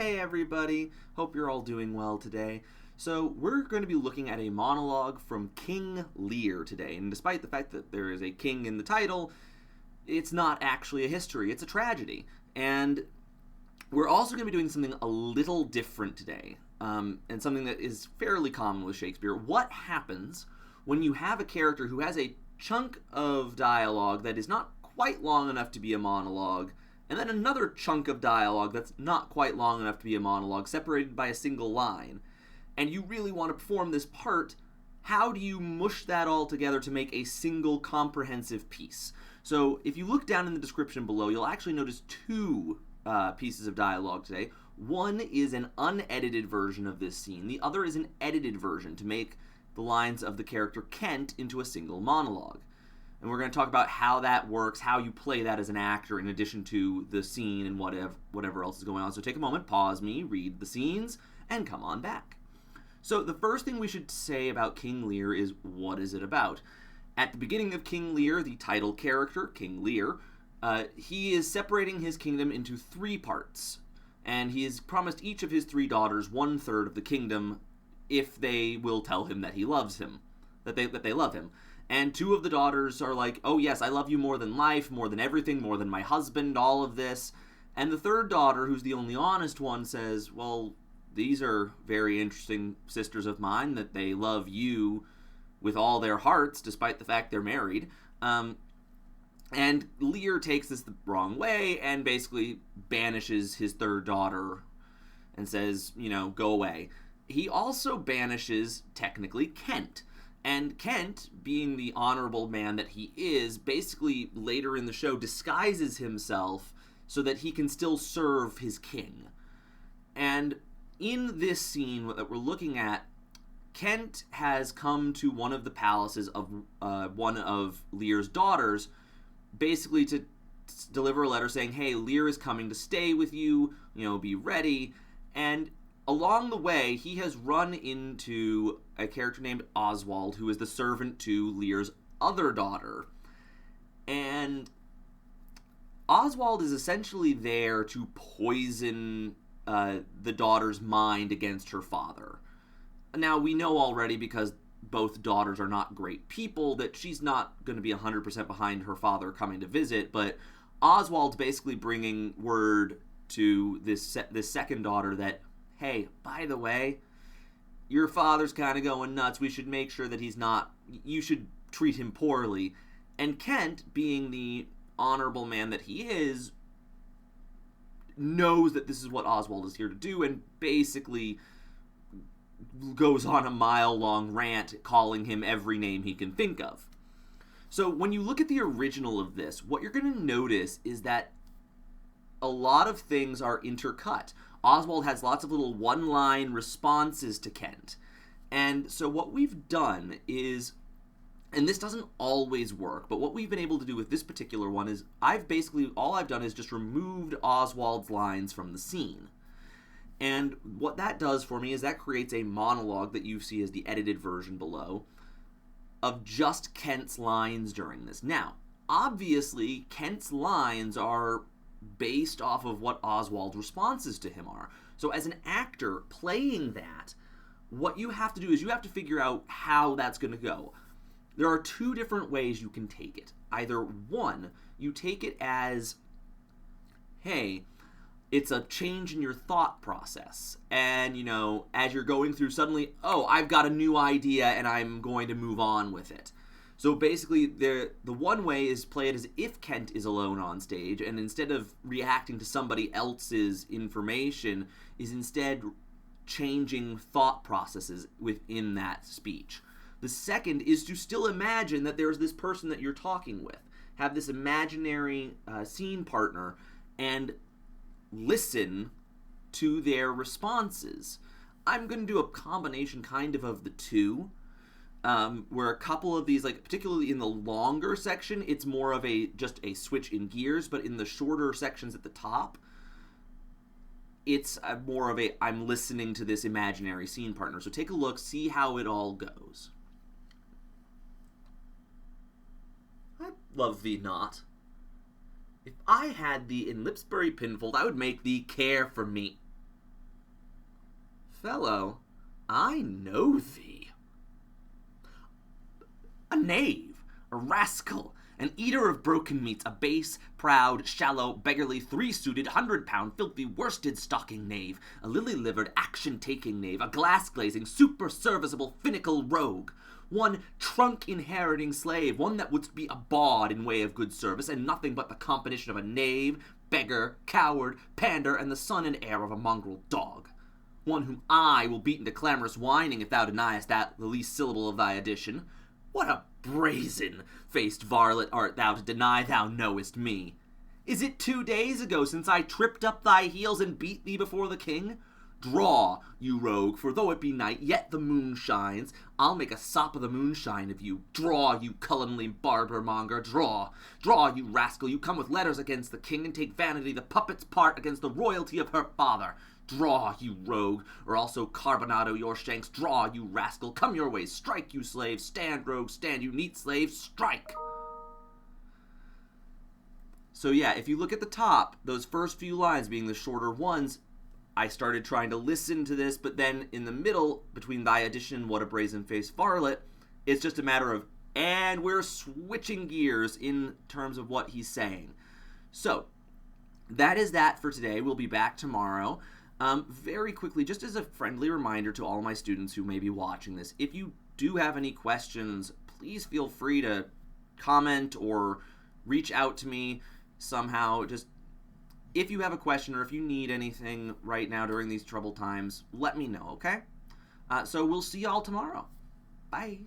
Hey everybody, hope you're all doing well today. So we're going to be looking at a monologue from King Lear today, and despite the fact that there is a king in the title, it's not actually a history, it's a tragedy. And we're also going to be doing something a little different today, and something that is fairly common with Shakespeare. What happens when you have a character who has a chunk of dialogue that is not quite long enough to be a monologue, and then another chunk of dialogue that's not quite long enough to be a monologue, separated by a single line, and you really want to perform this part? How do you mush that all together to make a single comprehensive piece? So if you look down in the description below, you'll actually notice two pieces of dialogue today. One is an unedited version of this scene. The other is an edited version to make the lines of the character Kent into a single monologue. And we're going to talk about how that works, how you play that as an actor in addition to the scene and whatever else is going on. So take a moment, pause me, read the scenes, and come on back. So the first thing we should say about King Lear is, what is it about? At the beginning of King Lear, the title character, King Lear, he is separating his kingdom into three parts. And he has promised each of his three daughters 1/3 of the kingdom if they will tell him that he loves him, that they love him. And two of the daughters are like, oh yes, I love you more than life, more than everything, more than my husband, all of this. And the third daughter, who's the only honest one, says, well, these are very interesting sisters of mine, that they love you with all their hearts, despite the fact they're married. And Lear takes this the wrong way and basically banishes his third daughter and says, go away. He also banishes, technically, Kent. And Kent, being the honorable man that he is, basically later in the show disguises himself so that he can still serve his king. And in this scene that we're looking at, Kent has come to one of the palaces of one of Lear's daughters, basically to deliver a letter saying, hey, Lear is coming to stay with you, be ready. And along the way, he has run into a character named Oswald, who is the servant to Lear's other daughter. And Oswald is essentially there to poison the daughter's mind against her father. Now, we know already, because both daughters are not great people, that she's not going to be 100% behind her father coming to visit, but Oswald's basically bringing word to this second daughter that, hey, by the way, your father's kind of going nuts. We should make sure that you should treat him poorly. And Kent, being the honorable man that he is, knows that this is what Oswald is here to do, and basically goes on a mile-long rant calling him every name he can think of. So when you look at the original of this, what you're going to notice is that a lot of things are intercut. Oswald has lots of little one-line responses to Kent. And so what we've done is, and this doesn't always work, but what we've been able to do with this particular one is all I've done is just removed Oswald's lines from the scene. And what that does for me is that creates a monologue that you see as the edited version below of just Kent's lines during this. Now, obviously, Kent's lines are based off of what Oswald's responses to him are. So as an actor playing that, what you have to do is you have to figure out how that's going to go. There are two different ways you can take it. Either one, you take it as, hey, it's a change in your thought process. And, as you're going through, suddenly, oh, I've got a new idea and I'm going to move on with it. So basically, the one way is play it as if Kent is alone on stage, and instead of reacting to somebody else's information, is instead changing thought processes within that speech. The second is to still imagine that there's this person that you're talking with. Have this imaginary scene partner and listen to their responses. I'm going to do a combination kind of the two. Where a couple of these, particularly in the longer section, it's more of just a switch in gears, but in the shorter sections at the top, it's more of I'm listening to this imaginary scene partner. So take a look, see how it all goes. I love thee not. If I had thee in Lipsbury pinfold, I would make thee care for me. Fellow, I know thee. A knave, a rascal, an eater of broken meats, a base, proud, shallow, beggarly, three-suited, 100-pound, filthy, worsted stocking knave, a lily-livered, action-taking knave, a glass-glazing, super-serviceable, finical rogue, one trunk-inheriting slave, one that wouldst be a bawd in way of good service, and nothing but the combination of a knave, beggar, coward, pandar, and the son and heir of a mongrel dog. One whom I will beat into clamorous whining if thou deniest that the least syllable of thy addition. What a brazen-faced varlet art thou to deny thou knowest me! Is it 2 days ago since I tripped up thy heels and beat thee before the king? Draw, you rogue, for though it be night, yet the moon shines. I'll make a sop of the moonshine of you. Draw, you cullingly barber-monger, draw. Draw, you rascal, you come with letters against the king and take vanity the puppet's part against the royalty of her father. Draw, you rogue, or also carbonado your shanks. Draw, you rascal, come your ways. Strike, you slave. Stand, rogue, stand, you neat slave. Strike. So yeah, if you look at the top, those first few lines being the shorter ones, I started trying to listen to this, but then in the middle, between thy addition and what a brazen-faced varlet, it's just a matter of, and we're switching gears in terms of what he's saying. So, that is that for today. We'll be back tomorrow. Very quickly, just as a friendly reminder to all my students who may be watching this, if you do have any questions, please feel free to comment or reach out to me somehow. Just if you have a question or if you need anything right now during these troubled times, let me know, okay? So we'll see y'all tomorrow. Bye.